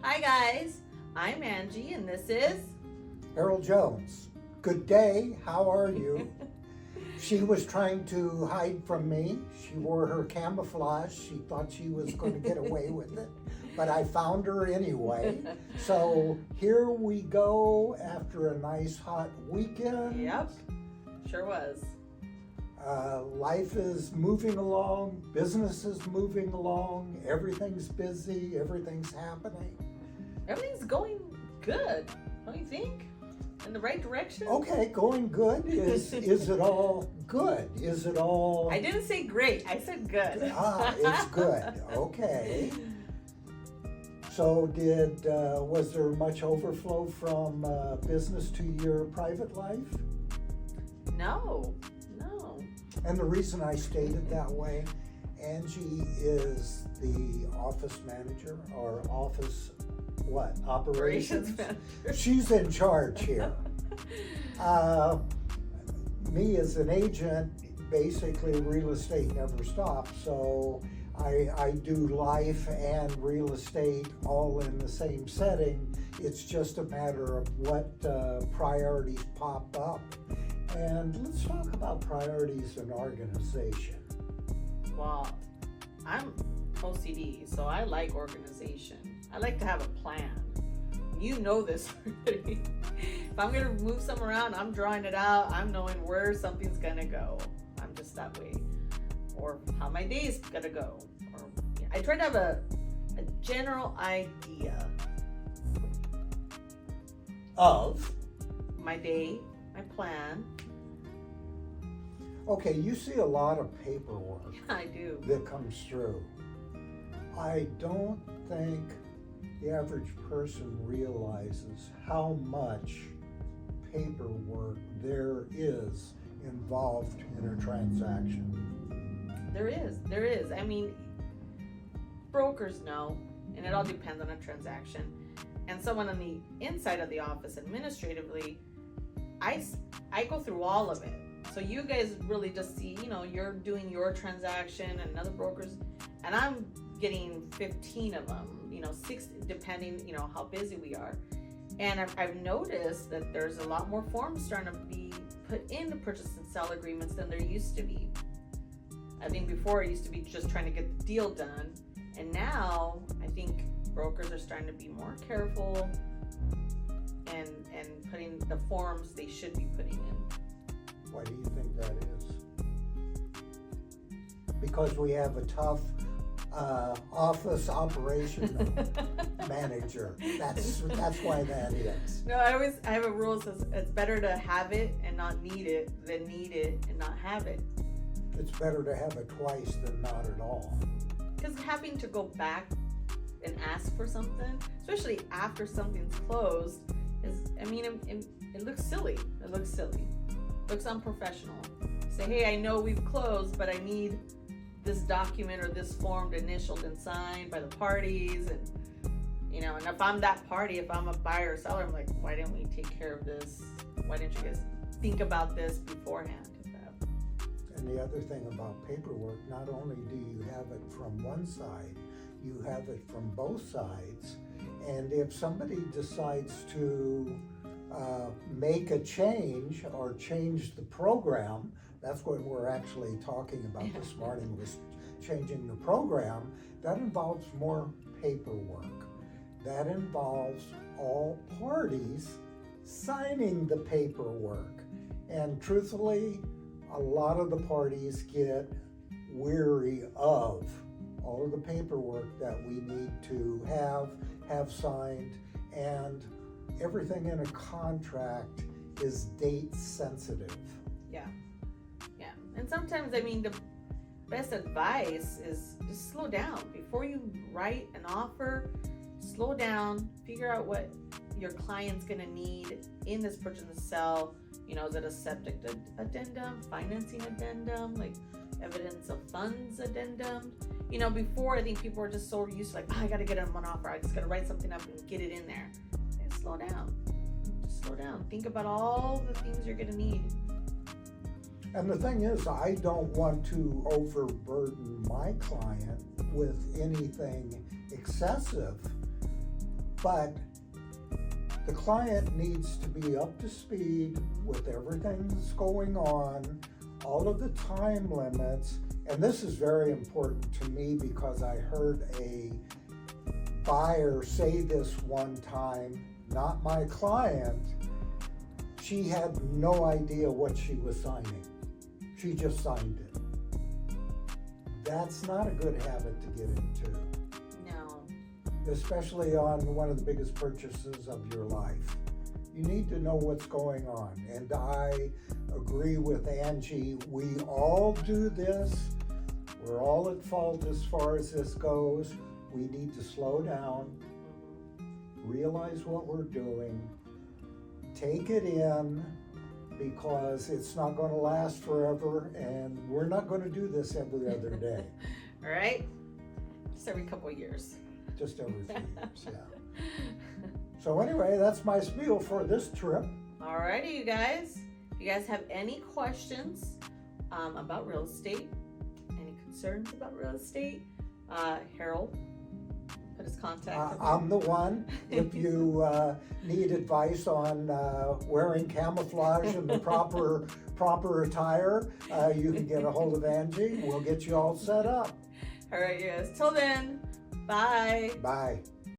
Hi guys, I'm Angie and this is Harold Jones. Good day, how are you? She was trying to hide from me. She wore her camouflage. She thought she was going to get away with it, but I found her anyway. So here we go after a nice hot weekend. Yep, sure was. Life is moving along, business is moving along, everything's busy, everything's happening. Everything's going good, don't you think? In the right direction? Okay, going good. Is it all good? Is it all... I didn't say great, I said good. It's good. Okay. So was there much overflow from business to your private life? No. And the reason I stated that way, Angie is the office manager or office, operations manager. She's in charge here. Me as an agent, basically real estate never stops. So I do life and real estate all in the same setting. It's just a matter of what priorities pop up. And let's talk about priorities in organization. Well, I'm OCD, so I like organization. I like to have a plan. You know this already. If I'm gonna move something around, I'm drawing it out. I'm knowing where something's gonna go. I'm just that way. Or how my day's gonna go. Or I try to have a general idea Of? my day, my plan. Okay, you see a lot of paperwork I do. that comes through. I don't think the average person realizes how much paperwork there is involved in a transaction. There is. I mean, brokers know, and it all depends on a transaction. And someone on the inside of the office administratively, I go through all of it. So you guys really just see, you're doing your transaction and other brokers, and I'm getting 15 of them, 6 depending, how busy we are. And I've noticed that there's a lot more forms starting to be put into purchase and sell agreements than there used to be. I think before it used to be just trying to get the deal done, and now I think brokers are starting to be more careful and putting the forms they should be putting in. Why do you think that is? Because we have a tough office operation manager. That's why that is. No, I have a rule that says it's better to have it and not need it than need it and not have it. It's better to have it twice than not at all. Because having to go back and ask for something, especially after something's closed, it looks silly. It looks unprofessional. Say, hey, I know we've closed, but I need this document or this form initialed and signed by the parties, and if I'm that party, if I'm a buyer or seller, I'm like, why didn't we take care of this? Why didn't you guys think about this beforehand? And the other thing about paperwork, not only do you have it from one side, you have it from both sides. And if somebody decides to make a change or change the program, that's what we're actually talking about this morning, was changing the program. That involves more paperwork. That involves all parties signing the paperwork. And truthfully, a lot of the parties get weary of all of the paperwork that we need to have signed, and everything in a contract is date sensitive. Yeah. And sometimes, the best advice is just slow down. Before you write an offer, slow down, figure out what your client's gonna need in this purchase and sell. Is it a septic addendum, financing addendum, like evidence of funds addendum? Before, I think people were just so used to I gotta get on one offer. I just gotta write something up and get it in there. And slow down. Just slow down. Think about all the things you're gonna need. And the thing is, I don't want to overburden my client with anything excessive. But the client needs to be up to speed with everything that's going on, all of the time limits, and this is very important to me because I heard a buyer say this one time, not my client. She had no idea what she was signing. She just signed it. That's not a good habit to get into. No. Especially on one of the biggest purchases of your life. You need to know what's going on. And I agree with Angie. We all do this. We're all at fault as far as this goes. We need to slow down, realize what we're doing, take it in, because it's not going to last forever, and we're not going to do this every other day. All right? Just every couple of years. Just every few years, yeah. So anyway, that's my spiel for this trip. Alrighty, you guys. If you guys have any questions about real estate, any concerns about real estate, Harold, put his contact. I'm the one. If you need advice on wearing camouflage and the proper attire, you can get a hold of Angie. We'll get you all set up. All right, you guys. Till then, bye. Bye.